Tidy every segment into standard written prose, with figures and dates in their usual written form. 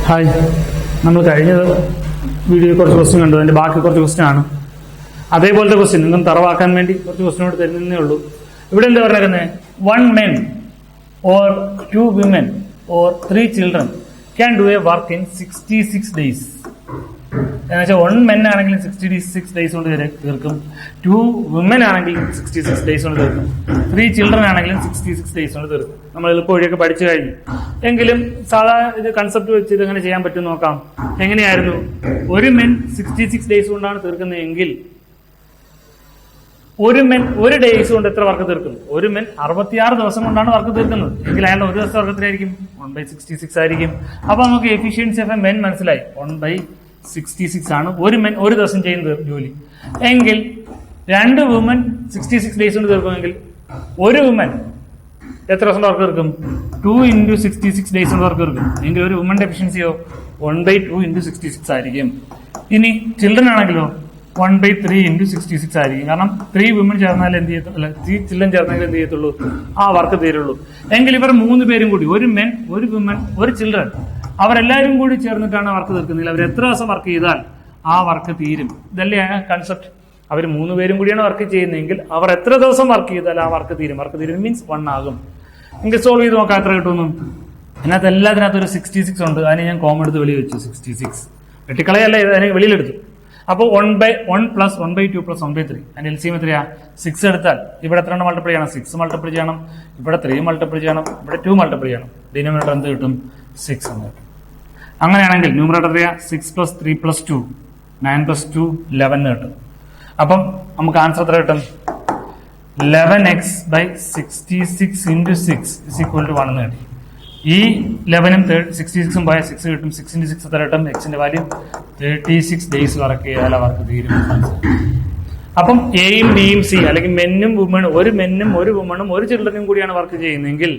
Hi, നമ്മൾ കഴിഞ്ഞ വീഡിയോയിൽ കുറച്ച് ക്വസ്റ്റ്യൻ കണ്ടു. അതിന്റെ ബാക്കി കുറച്ച് ക്വസ്റ്റ്യൻ ആണ്. അതേപോലത്തെ ക്വസ്റ്റ്യൻ നിങ്ങൾ തറവാക്കാൻ വേണ്ടി കുറച്ച് ക്വസ്റ്റ്യൻ കൂടെ തരുന്നേ ഉള്ളൂ. ഇവിടെ എന്താ പറഞ്ഞേക്കുന്നത്? 1 men or 2 women or 3 children can do a work in 66 days. എന്നുവെച്ചാൽ 1 men ആണെങ്കിൽ 66 ഡേയ്സ് കൊണ്ട് തീർക്കും, 2 women ആണെങ്കിൽ 66 ഡേയ്സ് കൊണ്ട് തീർക്കും, 3 children ആണെങ്കിലും 66 ഡേയ്സ് കൊണ്ട് തീർക്കും. നമ്മൾ എളുപ്പ വഴിയൊക്കെ പഠിച്ചു കഴിഞ്ഞു. എങ്കിലും സാധാരണ ഇത് കൺസെപ്റ്റ് വെച്ച് ഇത് എങ്ങനെ ചെയ്യാൻ പറ്റും നോക്കാം. എങ്ങനെയായിരുന്നു? ഒരു മെൻ 66 ഡേയ്സ് കൊണ്ടാണ് തീർക്കുന്നതെങ്കിൽ ഒരു ഡേയ്സ് കൊണ്ട് എത്ര വർക്ക് തീർക്കുന്നു? ഒരു മെൻ 66 ദിവസം കൊണ്ടാണ് വർക്ക് തീർക്കുന്നത് എങ്കിൽ അയാളുടെ ഒരു ദിവസം വർക്ക് എത്രയായിരിക്കും? 1/66 ആയിരിക്കും. അപ്പൊ നമുക്ക് എഫിഷ്യൻസി ഓഫ് എ മെൻ മനസ്സിലായി. 1/66 ആണ് ഒരു മെൻ ഒരു ദിവസം ചെയ്യുന്ന ജോലി. എങ്കിൽ 2 വുമൻ 66 ഡേയ്സ് കൊണ്ട് തീർക്കുമെങ്കിൽ ഒരു വുമൻ എത്ര ദിവസം വർക്ക് തീർക്കും? 2 × 66 ഡേയ്സ് കൊണ്ട് വർക്ക് തീർക്കും. എങ്കിൽ ഒരു വുമന്റെ എഫിഷ്യൻസിയോ 1/2 × 66 ആയിരിക്കും. ഇനി ചിൽഡ്രൻ ആണെങ്കിലോ 1/3 × 66 ആയിരിക്കും. കാരണം 3 വുമൻ ചേർന്നാൽ എന്ത് ചെയ്യത്തുള്ളൂ, 3 ചിൽഡ്രൻ ചേർന്നെങ്കിൽ എന്ത് ചെയ്യത്തുള്ളൂ, ആ വർക്ക് തീരുള്ളൂ. എങ്കിൽ ഇവർ 3 പേരും കൂടി, ഒരു മെൻ, ഒരു വുമൻ, ഒരു ചിൽഡ്രൻ, അവരെല്ലാവരും കൂടി ചേർന്നിട്ടാണ് വർക്ക് തീർക്കുന്നത്. അവർ എത്ര ദിവസം വർക്ക് ചെയ്താൽ ആ വർക്ക് തീരും? ഇതല്ലേ കൺസെപ്റ്റ്. അവർ 3 പേരും കൂടിയാണ് വർക്ക് ചെയ്യുന്നതെങ്കിൽ അവർ എത്ര ദിവസം വർക്ക് ചെയ്താൽ ആ വർക്ക് തീരും? വർക്ക് തീരും മീൻസ് 1 ആകും. എങ്കിൽ സോൾവ് ചെയ്ത് നോക്കാം എത്ര കിട്ടുമെന്ന്. അതിനകത്ത് എല്ലാത്തിനകത്ത് ഒരു 66 ഉണ്ട്. അതിന് ഞാൻ കോമൺ എടുത്ത് വെളിയിൽ വെച്ചു. 66 വെട്ടിക്കളയല്ലേ, അതിനെ വെളിയിലെടുത്തു. അപ്പോൾ 1/1 + 1/2 + 1/3 അതിന്റെ എൽസിയം എത്രയാ? 6 എടുത്താൽ ഇവിടെ എത്ര മൾട്ടിപ്ലൈ ചെയ്യണം? 6 മൾട്ടിപ്ലൈ ചെയ്യണം. ഇവിടെ 3 മൾട്ടിപ്ലൈ ചെയ്യണം. ഇവിടെ 2 മൾട്ടിപ്ലൈ ചെയ്യണം. ഡിനോമിനേറ്റർ എന്ത് കിട്ടും? 6 എന്ന് കിട്ടും. അങ്ങനെയാണെങ്കിൽ ന്യൂമറേറ്റർ എത്രയാ? 6 + 3 + 2 9 + 2 11 കിട്ടും. അപ്പം നമുക്ക് ആൻസർ എത്ര കിട്ടും? 11x/66 × 6 = 1 എന്ന് കിട്ടി. ഈ 11ഉം 66ഉം പോയ 6 കിട്ടും. 6 × 6 എത്ര കിട്ടും? എക്സിന്റെ വാല്യൂ 36 ഡേയ്സ് വർക്ക് ചെയ്താൽ അവർക്ക് തീരും. അപ്പം എയും ബിയും സി അല്ലെങ്കിൽ മെന്നും വുമണും, ഒരു മെന്നും ഒരു വുമണും ഒരു ചിൽഡ്രനും കൂടിയാണ് വർക്ക് ചെയ്യുന്നതെങ്കിൽ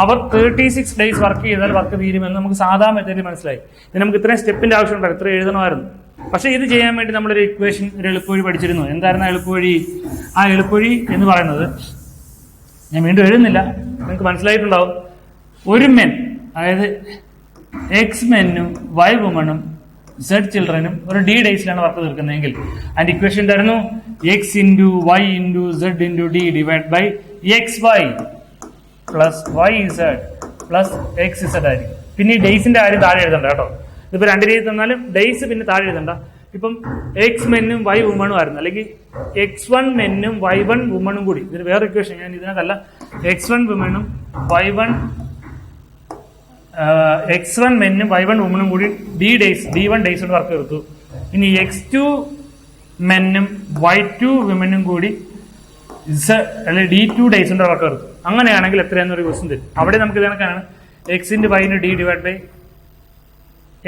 അവർ 36 ഡേയ്സ് വർക്ക് ചെയ്താൽ വർക്ക് തീരുമെന്ന് നമുക്ക് സാധാരണ മെത്തേഡിൽ മനസ്സിലായി. ഇത് നമുക്ക് ഇത്രയും സ്റ്റെപ്പിന്റെ ആവശ്യമുണ്ടായിരുന്നു, ഇത്ര എഴുതണമായിരുന്നു. പക്ഷെ ഇത് ചെയ്യാൻ വേണ്ടി നമ്മളൊരു ഇക്വേഷൻ, ഒരു എളുപ്പവഴി പഠിച്ചിരുന്നു. എന്തായിരുന്നു ആ എളുപ്പവഴി? ആ എളുപ്പവഴി എന്ന് പറയുന്നത് ഞാൻ വീണ്ടും എഴുതുന്നില്ല, നിങ്ങൾക്ക് മനസ്സിലായിട്ടുണ്ടാവും. ഒരു മെൻ, അതായത് എക്സ് മെന്നും വൈ വുമണും സെഡ് ചിൽഡ്രനും ഒരു ഡി ഡേയ്സിലാണ് വർക്ക് തീർക്കുന്നതെങ്കിൽ അതിന്റെ ഇക്വേഷൻ എന്തായിരുന്നു? X × Y × Z × D /XY + YZ + XZ ആയിരിക്കും. പിന്നെ ഈ ഡേയ്സിന്റെ കാര്യം താഴെ എഴുതണ്ട കേട്ടോ. ഇതിപ്പോ 2 രീതി തന്നാലും ഡേയ്സ് പിന്നെ താഴെ എഴുതണ്ട. ഇപ്പം എക്സ് മെന്നും വൈ വുമണും ആയിരുന്നു, അല്ലെങ്കിൽ x1 മെന്നും y1 വുമണും കൂടി, ഇതിന് വേറെ ഇക്വേഷൻ ഞാൻ ഇതിനകത്തല്ല. x1 വുമണും x1 മെന്നും y1 വുമണും കൂടി D1 ഡേയ്സ് കൊണ്ട് വർക്ക് തീർത്തു. ഇനി x2 മെന്നും y2 വുമനും കൂടി അല്ലെങ്കിൽ D2 ഡേയ്സ് കൊണ്ട് വർക്ക് തീർത്തു. അങ്ങനെയാണെങ്കിൽ എത്രയാണെന്നൊരു ക്വസ്റ്റ്യൻ തരും. അവിടെ നമുക്ക് ഇതേക്കാണ് x × y × D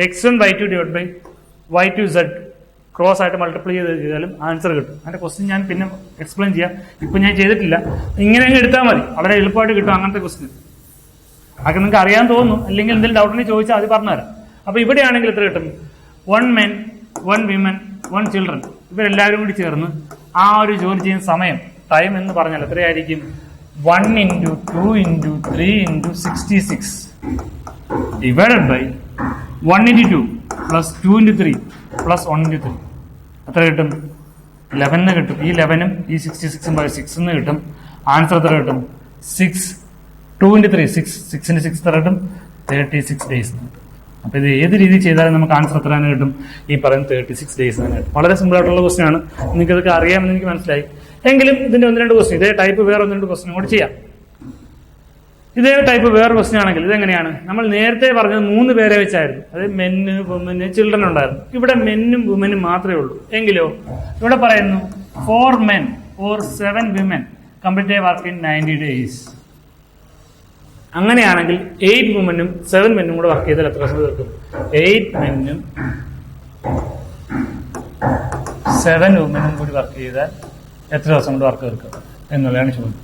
/x1 y2 /y2z cross ആയിട്ട് മൾട്ടിപ്ലൈ ചെയ്താലും ആൻസർ കിട്ടും. അതിന്റെ ക്വസ്റ്റ്യൻ ഞാൻ പിന്നെ എക്സ്പ്ലെയിൻ ചെയ്യാം, ഇപ്പൊ ഞാൻ ചെയ്തിട്ടില്ല. ഇങ്ങനെ അങ്ങ് എടുത്താൽ മതി, വളരെ എളുപ്പമായിട്ട് കിട്ടും അങ്ങനത്തെ ക്വസ്റ്റ്യൻ. അതൊക്കെ നിങ്ങൾക്ക് അറിയാൻ തോന്നുന്നു, അല്ലെങ്കിൽ എന്തെങ്കിലും ഡൗട്ടിനെ ചോദിച്ചാൽ അത് പറഞ്ഞുതരാം. അപ്പൊ ഇവിടെയാണെങ്കിൽ എത്ര കിട്ടും? 1 men 1 women 1 children ഇവരെല്ലാവരും കൂടി ചേർന്ന് ആ ഒരു ജോലി ചെയ്യുന്ന സമയം, ടൈം എന്ന് പറഞ്ഞാൽ എത്രയായിരിക്കും? 1 × 2 × 3 × 66 / 1 × 2 + 2 × 3 + 1 × 3 എത്ര കിട്ടും? 11 കിട്ടും. ഈ 11ഉം ഈ 66ഉം 6 കിട്ടും. ആൻസർ എത്ര കിട്ടും? 6 2 × 3 6 6 × 6 എത്ര കിട്ടും? 36 ഡേയ്സ്. അപ്പൊ ഇത് ഏത് രീതി ചെയ്താലും നമുക്ക് ആൻസർ എത്ര തന്നെ കിട്ടും? ഈ പറയുന്ന 36 ഡേയ്സ് തന്നെ കിട്ടും. വളരെ സിമ്പിൾ ആയിട്ടുള്ള ക്വസ്റ്റ്യൻ ആണ്. നിങ്ങൾക്ക് ഇതൊക്കെ അറിയാമെന്ന് എനിക്ക് മനസ്സിലായി. എങ്കിലും ഇതിന്റെ 1-2 ക്വസ്റ്റ്യൻ, ഇതേ ടൈപ്പ് വേറെ 1-2 ക്വസ്റ്റ്യൻ കൂടി ചെയ്യാം. ഇതേ ടൈപ്പ് വേറെ ക്വസ്റ്റ്യൻ ആണെങ്കിൽ ഇതെങ്ങനെയാണ്? നമ്മൾ നേരത്തെ പറഞ്ഞത് 3 പേരെ വെച്ചായിരുന്നു, അതായത് മെന്ന് വുമന് ചിൽഡ്രൻ ഉണ്ടായിരുന്നു. ഇവിടെ മെന്നും വുമനും മാത്രമേ ഉള്ളൂ. എങ്കിലോ ഇവിടെ പറയുന്നു 4 men or 7 women complete a work in 90 days. അങ്ങനെയാണെങ്കിൽ 8 വുമനും 7 മെന്നും കൂടെ വർക്ക് ചെയ്താൽ എത്ര ദിവസം തീർക്കും? 8 മെന്നും 7 വുമനും കൂടി വർക്ക് ചെയ്താൽ എത്ര ദിവസം കൊണ്ട് വർക്ക് തീർക്കും എന്നുള്ളതാണ് ചോദ്യം.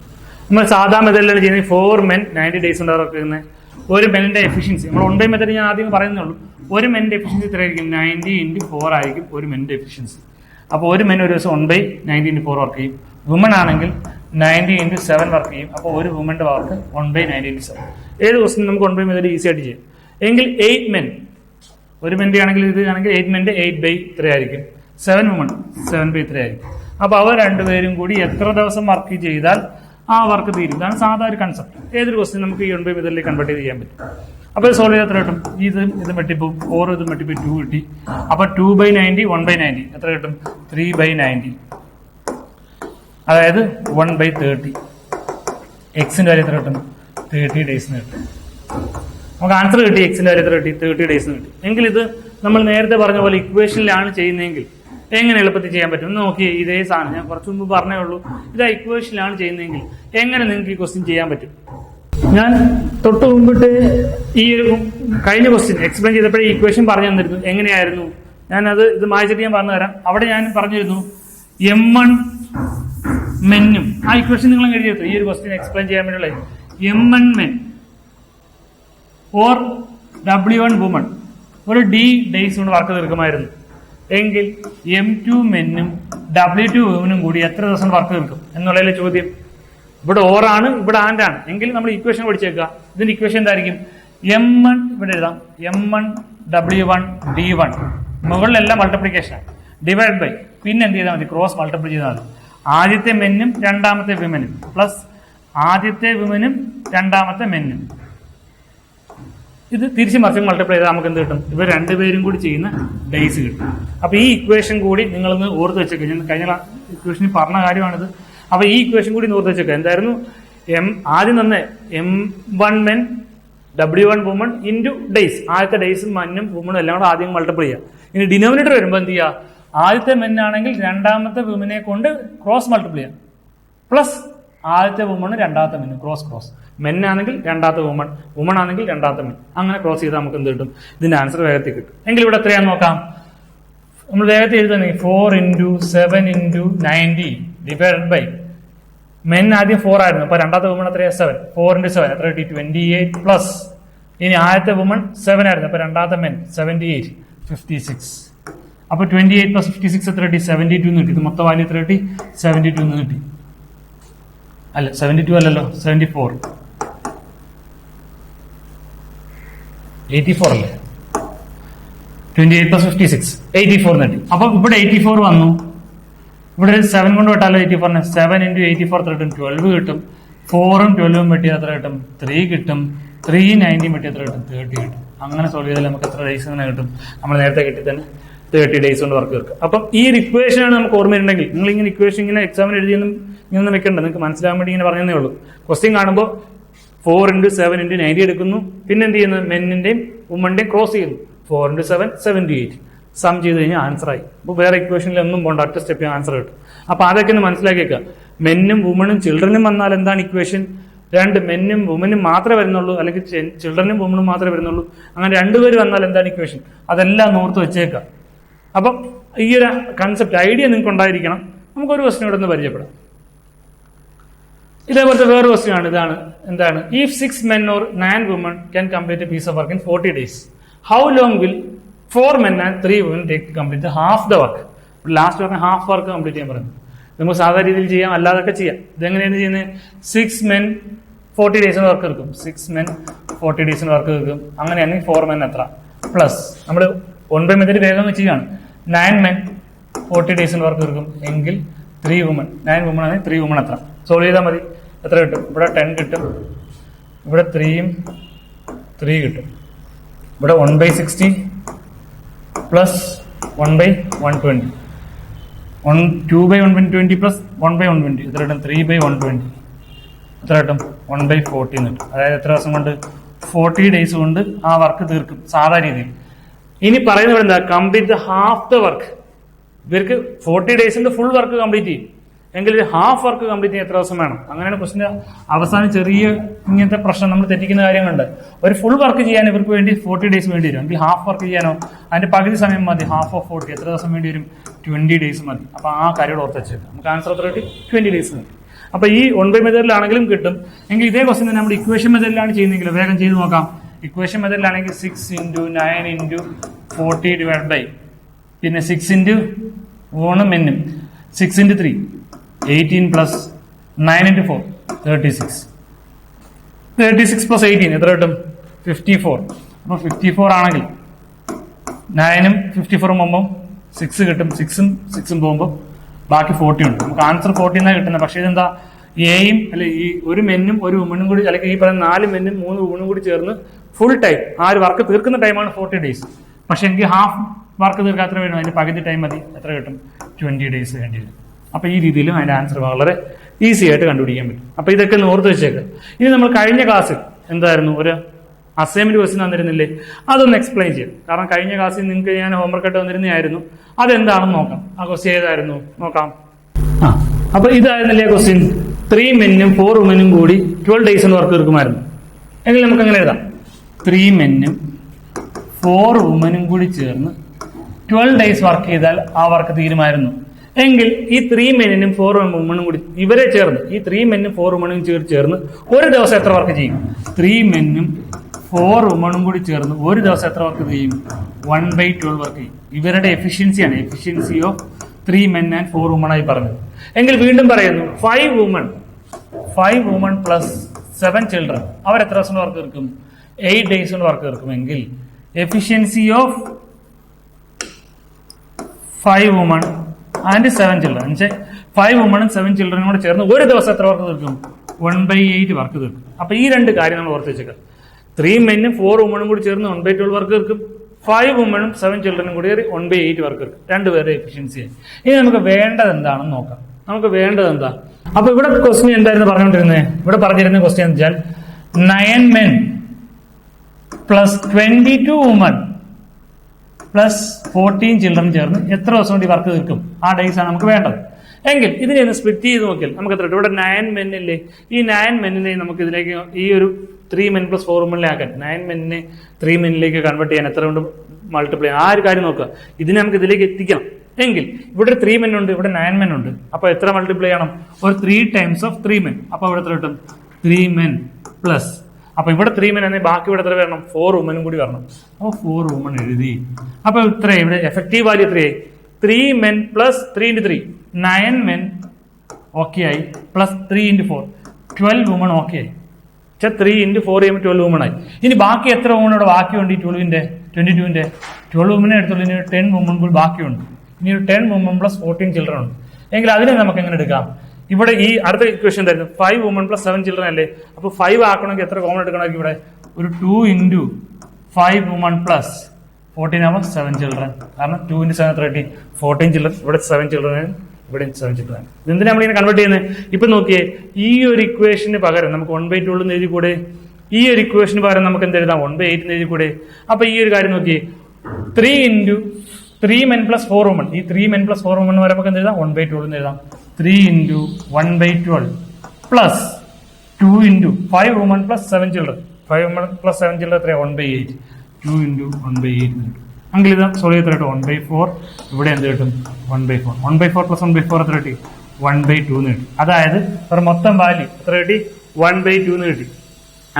നമ്മൾ സാധാരണ മെത്തേഡിലാണ് ചെയ്യുന്നത്. 4 men 90 ഡേയ്സ് കൊണ്ട് വർക്ക് ചെയ്യുന്നത്. ഒരു മെന്നിന്റെ എഫിഷ്യൻസി നമ്മൾ 1 മെത്തേഡ് ഞാൻ ആദ്യം പറയുന്നുള്ളൂ. ഒരു മെന്നിന്റെ എഫിഷ്യൻസി എത്രയായിരിക്കും? 90 × 4 ആയിരിക്കും ഒരു മെന്നിന്റെ എഫിഷ്യൻസി. അപ്പോൾ ഒരു മെൻ ഒരു ദിവസം 1/90 × 4 വർക്ക് ചെയ്യും. വുമൺ ആണെങ്കിൽ 90 × 7 വർക്ക് ചെയ്യും. അപ്പോൾ ഒരു വുമന്റെ വർക്ക് 1/90 × 7. ഏത് ക്വസ്റ്റ്യൻ നമുക്ക് 1 മെത്തേഡ് ഈസി ആയിട്ട് ചെയ്യും. എങ്കിൽ 8 men ഒരു മെന്റ് ആണെങ്കിൽ ഇത് ആണെങ്കിൽ 8 മെന്റ് 8/3 ആയിരിക്കും, 7 വുമൺ 7/3 ആയിരിക്കും. അപ്പൊ അവർ രണ്ടുപേരും കൂടി എത്ര ദിവസം വർക്ക് ചെയ്താൽ ആ വർക്ക് തീരും. ഇതാണ് സാധാരണ ഒരു കൺസെപ്റ്റ്. ഏതൊരു ക്വസ്റ്റ്യൻ നമുക്ക് ഈ 1/3 മെത്തേഡിലേക്ക് കൺവേർട്ട് ചെയ്യാൻ പറ്റും. അപ്പൊ സോൾവ് ചെയ്ത് എത്ര കിട്ടും? ഇത് വെട്ടിപ്പോ 4 ഇത് വെട്ടിപ്പോ 2 കിട്ടി. അപ്പൊ 2/90 1/90 എത്ര കിട്ടും? 3/90. അതായത് 1/30. എക്സിന്റെ വാല്യൂ എത്ര കിട്ടും? 30 ഡേയ്സിന് കിട്ടും. നമുക്ക് ആൻസർ കിട്ടി. എക്സിന്റെ വാല്യൂ എത്ര കിട്ടി? 30 ഡേയ്സിന് കിട്ടി. എങ്കിൽ ഇത് നമ്മൾ നേരത്തെ പറഞ്ഞ പോലെ ഇക്വേഷനിലാണ് ചെയ്യുന്നതെങ്കിൽ എങ്ങനെ എളുപ്പത്തിൽ ചെയ്യാൻ പറ്റും എന്ന് നോക്കി. ഇതേ സാധനം ഞാൻ കുറച്ചു മുമ്പ് പറഞ്ഞേ ഉള്ളൂ. ഇത് ഇക്വേഷനിലാണ് ചെയ്യുന്നതെങ്കിൽ എങ്ങനെ നിങ്ങൾക്ക് ഈ ക്വസ്റ്റ്യൻ ചെയ്യാൻ പറ്റും? ഞാൻ തൊട്ട് മുമ്പിട്ട് ഈ കഴിഞ്ഞ ക്വസ്റ്റ്യൻ എക്സ്പ്ലെയിൻ ചെയ്തപ്പോഴേ ഇക്വേഷൻ പറഞ്ഞു തന്നിരുന്നു. എങ്ങനെയായിരുന്നു? ഞാനത് ഇത് മായ്ച്ചിട്ട് ഞാൻ പറഞ്ഞു തരാം. അവിടെ ഞാൻ പറഞ്ഞിരുന്നു M1 മെന്നും ആ ഇക്വേഷൻ നിങ്ങൾ എഴുതിയെടുത്തു. ഈ ഒരു ക്വസ്റ്റ്യൻ എക്സ്പ്ലെയിൻ ചെയ്യാൻ വേണ്ടിയുള്ള M1 men or W1 woman ഒരു ഡേയ്സ് കൊണ്ട് വർക്ക് തീർക്കുമായിരുന്നു. എങ്കിൽ M2 മെന്നും W2 വുമനും കൂടി എത്ര ദിവസം വർക്ക് തീർക്കും എന്നുള്ളതിലെ ചോദ്യം. ഇവിടെ ഓറാണ്, ഇവിടെ ആൻഡാണ്. എങ്കിൽ നമ്മൾ ഇക്വേഷൻ പഠിച്ചേക്കുക. ഇതിന്റെ ഇക്വേഷൻ എന്തായിരിക്കും? M1 ഇവിടെ എഴുതാം. M1 W1 D1 മുകളിലെല്ലാം multiplication divide by പിന്നെ എന്ത് ചെയ്താൽ മതി? ക്രോസ് മൾട്ടിപ്ലൈ ചെയ്താൽ മതി. ആദ്യത്തെ മെന്നും രണ്ടാമത്തെ വിമനും പ്ലസ് ആദ്യത്തെ വിമനും രണ്ടാമത്തെ മെന്നും. ഇത് തിരിച്ച് മറിച്ച് മൾട്ടിപ്ലൈ ചെയ്താൽ നമുക്ക് എന്ത് കിട്ടും? ഇവർ രണ്ടുപേരും കൂടി ചെയ്യുന്ന ഡേയ്സ് കിട്ടും. അപ്പൊ ഈ ഇക്വേഷൻ കൂടി നിങ്ങളൊന്ന് ഓർത്ത് വെച്ചേക്കുക. ഞാൻ കഴിഞ്ഞ ഇക്വേഷനിൽ പറഞ്ഞ കാര്യമാണിത്. അപ്പൊ ഈ ഇക്വേഷൻ കൂടി ഓർത്ത് വെച്ചേക്കുക. എന്തായിരുന്നു? ആദ്യം തന്നെ M1 men W1 woman into days. ആദ്യത്തെ ഡേയ്സും മന്നും വുമണും എല്ലാം കൂടെ ആദ്യം മൾട്ടിപ്ലൈ ചെയ്യുക. ഇനി ഡിനോമിനേറ്റർ വരുമ്പോൾ എന്ത് ചെയ്യുക? ആദ്യത്തെ മെന്നാണെങ്കിൽ രണ്ടാമത്തെ വുമനെ കൊണ്ട് ക്രോസ് മൾട്ടിപ്ലൈ ചെയ്യാം. പ്ലസ് ആദ്യത്തെ വുമണ് രണ്ടാമത്തെ മെന്ന് ക്രോസ് മെന്നാണെങ്കിൽ രണ്ടാമത്തെ വുമൺ ആണെങ്കിൽ രണ്ടാമത്തെ മെൻ. അങ്ങനെ ക്രോസ് ചെയ്താൽ നമുക്ക് എന്ത് കിട്ടും? ഇതിന്റെ ആൻസർ വേഗത്തിൽ കിട്ടും. എങ്കിൽ ഇവിടെ എത്രയാന്ന് നോക്കാം. നമ്മൾ വേഗത്തിൽ എഴുതുകയാണെങ്കിൽ 4 × 7 × 90 ഡിവൈഡ് ബൈ മെൻ ആദ്യം 4 ആയിരുന്നു. അപ്പൊ രണ്ടാമത്തെ വുമൺ എത്രയാ? 7. 4 × 7 എത്ര കിട്ടി? 28 പ്ലസ് ഇനി ആദ്യത്തെ വുമൺ 7 ആയിരുന്നു. അപ്പൊ രണ്ടാമത്തെ മെൻ 78 56. അപ്പൊ 28 പ്ലസ് 56 എത്ര കിട്ടി? 72 എന്ന് കിട്ടി. ഇത് മൊത്തം വാല്യൂ എത്ര കിട്ടി? 72 എന്ന് കിട്ടി. അല്ല 72 അല്ലല്ലോ, 74 84 അല്ലേ? 28 പ്ലസ് 56 84 എന്ന് കിട്ടി. അപ്പൊ ഇവിടെ 84 വന്നു. ഇവിടെ 7 കൊണ്ട് വിട്ടാലോ 84നെ? 7 × 84 എത്ര കിട്ടും? 12 കിട്ടും. 4ഉം 12ഉം വെട്ടി എത്ര കിട്ടും? 3 കിട്ടും. 3 90 വെട്ടി എത്ര കിട്ടും? 30 കിട്ടും. അങ്ങനെ സോൾവ് ചെയ്താൽ നമുക്ക് എത്ര ഡേയ്സ് തന്നെ കിട്ടും? നമ്മൾ നേരത്തെ കിട്ടി തന്നെ 30 ഡേയ്സ് കൊണ്ട് വർക്ക് തീർക്കും. അപ്പം ഈ ഒരു ഇക്വേഷൻ ആണ് നമുക്ക് ഓർമ്മയുണ്ടെങ്കിൽ നിങ്ങൾ ഇങ്ങനെ ഇക്വേഷൻ ഇങ്ങനെ എക്സാമിന് എഴുതിയൊന്നും ഇങ്ങനെ വെക്കണ്ട. നിങ്ങൾക്ക് മനസ്സിലാകാൻ വേണ്ടി ഇങ്ങനെ പറഞ്ഞതേ ഉള്ളൂ. ക്വസ്റ്റ്യൻ കാണുമ്പോൾ 4 × 7 × 90 എടുക്കുന്നു. പിന്നെ എന്ത് ചെയ്യുന്നു? മെന്നിന്റെയും വുമന്റെയും ക്രോസ് ചെയ്യുന്നു. 4 × 7 78 സം ചെയ്ത് കഴിഞ്ഞാൽ ആൻസർ ആയി. അപ്പോൾ വേറെ ഇക്വേഷനിൽ ഒന്നും പോകണ്ട, ഒറ്റ സ്റ്റെപ്പ് ആൻസർ കിട്ടും. അപ്പൊ അതൊക്കെ ഒന്ന് മനസ്സിലാക്കിയേക്കുക. മെന്നും വുമണും ചിൽഡ്രനും വന്നാൽ എന്താണ് ഇക്വേഷൻ? 2 മെന്നും വുമനും മാത്രമേ വരുന്നുള്ളൂ, അല്ലെങ്കിൽ ചിൽഡ്രനും വുമണും മാത്രമേ വരുന്നുള്ളൂ. അങ്ങനെ 2 പേര് വന്നാൽ എന്താണ് ഇക്വേഷൻ? അതെല്ലാം ഓർത്ത് വെച്ചേക്കുക. അപ്പം ഈ ഒരു കൺസെപ്റ്റ് ഐഡിയ നിങ്ങൾക്ക് ഉണ്ടായിരിക്കണം. നമുക്കൊരു ക്വസ്റ്റ്യൻ ഇവിടെ നിന്ന് പരിചയപ്പെടാം. ഇതേപോലത്തെ വേറെ ക്വസ്റ്റ്യൻ ആണ്. ഇതാണ് എന്താണ്? If 6 men or 9 women can complete a piece of work in 40 days, how long will 4 men and 3 women take to complete half the work? Last പറഞ്ഞ ഹാഫ് വർക്ക് കംപ്ലീറ്റ് ചെയ്യാൻ പറയുന്നത്. നമുക്ക് സാധാരണ രീതിയിൽ ചെയ്യാം, അല്ലാതൊക്കെ ചെയ്യാം. ഇതെങ്ങനെയാണ് ചെയ്യുന്നത്? 6 men 40 ഡേയ്സിന് വർക്ക് എടുക്കും. 6 men 40 ഡേയ്സിന് വർക്ക് എടുക്കും. അങ്ങനെയാണെങ്കിൽ 4 men എത്ര? പ്ലസ് നമ്മൾ 1/3 മെത്തേഡ് വേഗം ചെയ്യുകയാണ്. 9 men 40 ഡേയ്സിന് വർക്ക് എടുക്കും. എങ്കിൽ 3 women 9 women ആണെങ്കിൽ 3 women എത്ര? സോൾവ് ചെയ്താൽ മതി. എത്ര കിട്ടും? ഇവിടെ 10 കിട്ടും. ഇവിടെ 3ഉം 3 കിട്ടും. ഇവിടെ 1/60 പ്ലസ് 1/120 2/120 പ്ലസ് 1/120 എത്ര കിട്ടും? 3/120 എത്ര കിട്ടും? 1/40 കിട്ടും. അതായത് എത്ര ദിവസം കൊണ്ട്? 40 ഡേയ്സ് കൊണ്ട് ആ വർക്ക് തീർക്കും സാധാരണ രീതിയിൽ. ഇനി പറയുന്നത് എന്താ? Complete the half the work. ഇവർക്ക് 40 ഡേയ്സിന്റെ ഫുൾ വർക്ക് കംപ്ലീറ്റ് ചെയ്യും. എങ്കിൽ ഒരു ഹാഫ് വർക്ക് കംപ്ലീറ്റ് ചെയ്യാൻ എത്ര ദിവസം വേണം? അങ്ങനെയാണ് ക്വസ്റ്റിന്റെ അവസാനം ചെറിയ ഇങ്ങനത്തെ പ്രശ്നം നമ്മൾ തെറ്റിക്കുന്ന കാര്യങ്ങളുണ്ട്. ഒരു ഫുൾ വർക്ക് ചെയ്യാൻ ഇവർക്ക് വേണ്ടി 40 ഡേയ്സ് വേണ്ടി വരും. എങ്കിൽ ഹാഫ് വർക്ക് ചെയ്യാനോ അതിന്റെ പകുതി സമയം മതി. ഹാഫ് ഓഫ് 40 എത്ര ദിവസം വേണ്ടി വരും? 20 ഡേയ്സ് മതി. അപ്പൊ ആ കാര്യം ഓർത്ത് വെച്ചേക്കാം. നമുക്ക് ആൻസർ എത്ര കിട്ടി? 20 ഡേയ്സ് മതി. അപ്പൊ ഈ 1/3 മെത്തേഡിലാണെങ്കിലും കിട്ടും. എങ്കിൽ ഇതേ ക്വസ്റ്റ്യൻ തന്നെ നമ്മുടെ ഇക്വേഷൻ മെത്തേഡിലാണ് ചെയ്യുന്നെങ്കിൽ വേഗം ചെയ്ത് നോക്കാം. ഇക്വേഷൻ മെത്തേഡിലാണെങ്കിൽ 6 × 9 × 40 ഡിവൈഡ് ബൈ പിന്നെ 6 × 1 മെന്നും 6 × 3 18 പ്ലസ് 9 × 4 36 36 പ്ലസ് 18 എത്ര കിട്ടും? 54. അപ്പൊ 54 ആണെങ്കിൽ 9ഉം 54ഉം പോകുമ്പോൾ 6 കിട്ടും. 6ഉം പോകുമ്പോൾ ബാക്കി 40 ഉണ്ട്. നമുക്ക് ആൻസർ 40 എന്നാണ് കിട്ടുന്നത്. പക്ഷേ ഇതെന്താ, എയും അല്ലെ ഈ ഒരു മെന്നും ഒരു വുമണും കൂടി, അല്ലെങ്കിൽ ഈ പറയുന്ന 4 മെന്നും 3 വുമണും കൂടി ചേർന്ന് ഫുൾ ടൈം ആ ഒരു വർക്ക് തീർക്കുന്ന ടൈമാണ് 40 ഡേയ്സ്. പക്ഷെ എനിക്ക് ഹാഫ് വർക്ക് തീർക്കാൻ എത്ര വേണം? അതിന്റെ പകുതി ടൈം മതി. എത്ര കിട്ടും? 20 ഡേയ്സ് വേണ്ടി വരും. അപ്പൊ ഈ രീതിയിലും അതിന്റെ ആൻസർ വളരെ ഈസി ആയിട്ട് കണ്ടുപിടിക്കാൻ പറ്റും. അപ്പൊ ഇതൊക്കെ ഓർത്ത് വെച്ചേക്ക്. ഇനി നമ്മൾ കഴിഞ്ഞ ക്ലാസ്സിൽ എന്തായിരുന്നു, ഒരു അസൈൻമെന്റ് ക്വസ്റ്റ്യൻ തന്നിരുന്നില്ലേ, അതൊന്ന് എക്സ്പ്ലെയിൻ ചെയ്യും. കാരണം കഴിഞ്ഞ ക്ലാസ്സിൽ നിങ്ങൾക്ക് ഞാൻ ഹോംവർക്ക് ആയിട്ട് വന്നിരുന്നതായിരുന്നു. അതെന്താണെന്ന് നോക്കാം. ആ ക്വസ്റ്റ്യൻ ഏതായിരുന്നു നോക്കാം. അപ്പൊ ഇതായിരുന്നില്ലേ ക്വസ്റ്റ്യൻ, 3 മെന്നും 4 വുമനും കൂടി 12 ഡേയ്സ് വർക്ക് തീർക്കുമായിരുന്നു. എങ്കിൽ നമുക്ക് അങ്ങനെ എഴുതാം, 3 മെന്നും 4 വുമനും കൂടി ചേർന്ന് 12 ഡേയ്സ് വർക്ക് ചെയ്താൽ ആ വർക്ക് തീരുമായിരുന്നു. എങ്കിൽ ഈ 3 മെന്നിനും 4 വുമനും കൂടി ഇവരെ ചേർന്ന്, ഈ 3 മെന്നും 4 വുമനും ചേർന്ന് ഒരു ദിവസം എത്ര വർക്ക് ചെയ്യും? 3 മെന്നും 4 വുമനും കൂടി ചേർന്ന് ഒരു ദിവസം എത്ര വർക്ക് ചെയ്യും? 1/12 വർക്ക് ചെയ്യും. ഇവരുടെ എഫിഷ്യൻസിയാണ്, efficiency of 3 men and 4 women ആയി പറഞ്ഞത്. എങ്കിൽ വീണ്ടും പറയുന്നു, 5 women പ്ലസ് 7 children അവർ എത്ര ദിവസം വർക്ക് തീർക്കും? 8 days കൊണ്ട് വർക്ക് തീർക്കും. എങ്കിൽ efficiency of 5 women and 7 children, 5 women and 7 children കൂടെ ചേർന്ന് ഒരു ദിവസം എത്ര വർക്ക് തീർക്കും? 1/8 വർക്ക് തീർക്കും. അപ്പൊ ഈ രണ്ട് കാര്യം നമ്മൾ ഓർത്ത് വെച്ചേക്കാം. 3 മെന്നും 4 വുമനും കൂടി ചേർന്ന് 1/12 വർക്ക് തീർക്കും. 5 വുമനും 7 ചിൽഡ്രനും കൂടി 1/8 വർക്ക് തീർക്കും. രണ്ടുപേരുടെ എഫിഷ്യൻസി ആയി. ഇനി നമുക്ക് വേണ്ടത് എന്താണെന്ന് നോക്കാം. നമുക്ക് വേണ്ടത് എന്താ? അപ്പൊ ഇവിടെ ക്വസ്റ്റ്യൻ എന്തായിരുന്നു പറഞ്ഞുകൊണ്ടിരുന്നത്? ഇവിടെ പറഞ്ഞിരുന്ന ക്വസ്റ്റ്യൻ എന്ന് വെച്ചാൽ 9 men plus 22 women plus 14 children ചേർന്ന് എത്ര ദിവസം കൊണ്ട് വർക്ക് തീർക്കും? ആ ഡേയ്സ് ആണ് നമുക്ക് വേണ്ടത്. എങ്കിൽ ഇതിനെ ഒന്ന് സ്പ്ലിറ്റ് ചെയ്ത് നോക്കിയാൽ നമുക്ക് എത്ര? ഇവിടെ 9 men ഇല്ലേ, ഈ 9 men നമുക്ക് ഇതിലേക്ക് ഈ ഒരു 3 men പ്ലസ് 4 women ആക്കാൻ 9 men 3 men കൺവേർട്ട് ചെയ്യാൻ എത്ര കൊണ്ട് മൾട്ടിപ്ലൈ? ആ ഒരു കാര്യം നോക്കുക. ഇതിനെ നമുക്ക് ഇതിലേക്ക് എത്തിക്കണം. എങ്കിൽ ഇവിടെ 3 men ഉണ്ട്, ഇവിടെ 9 men ഉണ്ട്. അപ്പൊ എത്ര മൾട്ടിപ്ലൈ ചെയ്യണം? ഒരു 3 times of 3 men. അപ്പൊ ഇവിടെ എത്ര കിട്ടും? 3 men പ്ലസ്, അപ്പൊ ഇവിടെ 3 men ആണെങ്കിൽ ബാക്കി ഇവിടെ എത്ര വരണം? 4 women കൂടി വരണം. അപ്പൊ 4 women എഴുതി. അപ്പൊ ഇത്ര ഇവിടെ എഫക്റ്റീവ് വാല്യൂ എത്രയായി? 3 men plus 3 into 3 9 men okay ആയി, പ്ലസ് 3 into 4 12 women ഓക്കെ ആയി. 3 into 4 ചെയ്യുമ്പോൾ 12 women ആയി. ഇനി ബാക്കി എത്ര women ഇവിടെ ബാക്കിയുണ്ട്? ഈ 22ന്റെ 12 women എടുത്തുള്ളൂ. ഇനി 10 women കൂടി ബാക്കിയുണ്ട്. ഇനി ഒരു 10 women പ്ലസ് 14 ചിൽഡ്രൻ ഉണ്ട്. എങ്കിൽ അതിനെ നമുക്ക് എങ്ങനെ എടുക്കാം? ഇവിടെ ഈ അടുത്ത ഇക്വേഷൻ എന്തായിരുന്നു? 5 women പ്ലസ് 7 ചിൽഡ്രൻ അല്ലേ? അപ്പൊ 5 ആക്കണമെങ്കിൽ എത്ര കോമൺ എടുക്കണമെങ്കിൽ ഇവിടെ ഒരു 2 into 5 women പ്ലസ് 14 ആവുമ്പോൾ 7 ചിൽഡ്രൻ. കാരണം 2 into 7 30, 14 ചിൽഡ്രൻ, ഇവിടെ 7 ചിൽഡ്രൻ, ഇവിടെ 7 ചിൽഡ്രൻ. ഇതെന്തിനാ നമ്മളിങ്ങനെ കൺവേർട്ട് ചെയ്യുന്നത്? ഇപ്പൊ നോക്കിയേ, ഈ ഒരു ഇക്വേഷന് പകരം നമുക്ക് 1/12 എന്ന് എഴുതി കൂടെ? ഈ ഒരു ഇക്വേഷന് പകരം നമുക്ക് എന്ത് എഴുതാം? 1/8 എന്ന് എഴുതി കൂടെ? അപ്പൊ ഈ ഒരു കാര്യം നോക്കിയേ, 3 into 3 men പ്ലസ് 4 women, ഈ 3 men പ്ലസ് 4 women വരെ നമുക്ക് എന്ത് എഴുതാം? 1/12 എന്ന് എഴുതാം. 3 into 1/12 plus 2 into 5 women plus 7 children. 5 women plus 7 children എത്രയാണ്? 1/8. 2 into 1/8 എങ്കിൽ ഇത് സോൾവ് ചെയ്ത് കിട്ടും 1/4. ഇവിടെ എന്ത് കിട്ടും? 1/4. 1/4 പ്ലസ് 1/4 എത്ര കിട്ടി? 1/2 എന്ന് കിട്ടി. അതായത് ഒരു മൊത്തം വാല്യൂ എത്ര കിട്ടി? 1/2 എന്ന് കിട്ടി.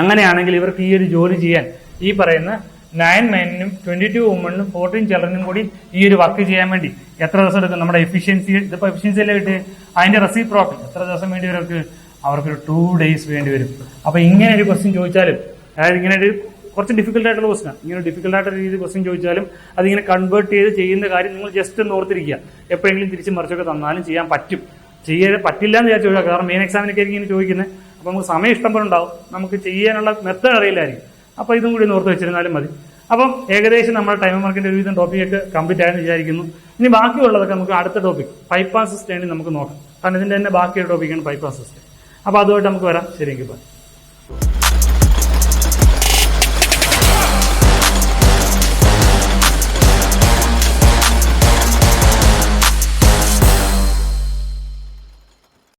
അങ്ങനെയാണെങ്കിൽ ഇവർക്ക് ഈ ഒരു ജോലി ചെയ്യാൻ ഈ പറയുന്ന 9 മെന്നും 22 വുമനും 14 ചിൽഡ്രനും കൂടി ഈ ഒരു വർക്ക് ചെയ്യാൻ വേണ്ടി എത്ര ദിവസം എടുക്കും? നമ്മുടെ എഫിഷ്യൻസി, ഇതിപ്പോ എഫിഷ്യൻസി അല്ലേ കിട്ടി, അതിന്റെ റെസിപ്രോക്കൽ എത്ര ദിവസം വേണ്ടി വരും അവർക്ക് 2 days വേണ്ടി വരും. അപ്പൊ ഇങ്ങനെ ഒരു ക്വസ്റ്റ്യൻ ചോദിച്ചാലും, അതായത് ഇങ്ങനെ ഒരു കുറച്ച് ഡിഫിക്കൽട്ട് ആയിട്ടുള്ള ക്വസ്റ്റ്യൻ, ഇങ്ങനെ ഡിഫിക്കൽട്ട് ആയിട്ടുള്ള രീതിയിൽ ക്വസ്റ്റ്യൻ ചോദിച്ചാലും അതിങ്ങനെ കൺവേർട്ട് ചെയ്ത് ചെയ്യുന്ന കാര്യം നിങ്ങൾ ജസ്റ്റ് ഒന്ന് ഓർത്തിരിക്കുക. എപ്പോഴെങ്കിലും തിരിച്ച് മറിച്ചൊക്കെ തന്നാലും ചെയ്യാൻ പറ്റും. ചെയ്യാൻ പറ്റില്ല എന്ന് വിചാരിച്ചു ചോദിക്കാം. കാരണം മെയിൻ എക്സാമിനൊക്കെ ആയിരിക്കും ഇങ്ങനെ ചോദിക്കുന്നത്. അപ്പൊ നമുക്ക് സമയം ഇഷ്ടം പോലെ ഉണ്ടാവും, നമുക്ക് ചെയ്യാനുള്ള മെത്തേഡ് അറിയില്ലായിരിക്കും. അപ്പൊ ഇതും കൂടി ഓർത്ത് വെച്ചിരുന്നാലും മതി. അപ്പം ഏകദേശം നമ്മുടെ ടൈം മാർക്കിന്റെ ഒരുവിധം ടോപ്പിക്കൊക്കെ കംപ്ലീറ്റ് ആയെന്ന് വിചാരിക്കുന്നു. ഇനി ബാക്കിയുള്ളതൊക്കെ നമുക്ക് അടുത്ത ടോപ്പിക് ബൈപ്പാസ് സിസ്റ്റം നമുക്ക് നോക്കാം. കാരണം ഇതിന്റെ തന്നെ ബാക്കിയൊരു ടോപ്പിക്കാണ് ബൈപ്പാസ് സിസ്റ്റം. അപ്പൊ അതുമായിട്ട് നമുക്ക് വരാം. ശരിയെങ്കിൽ.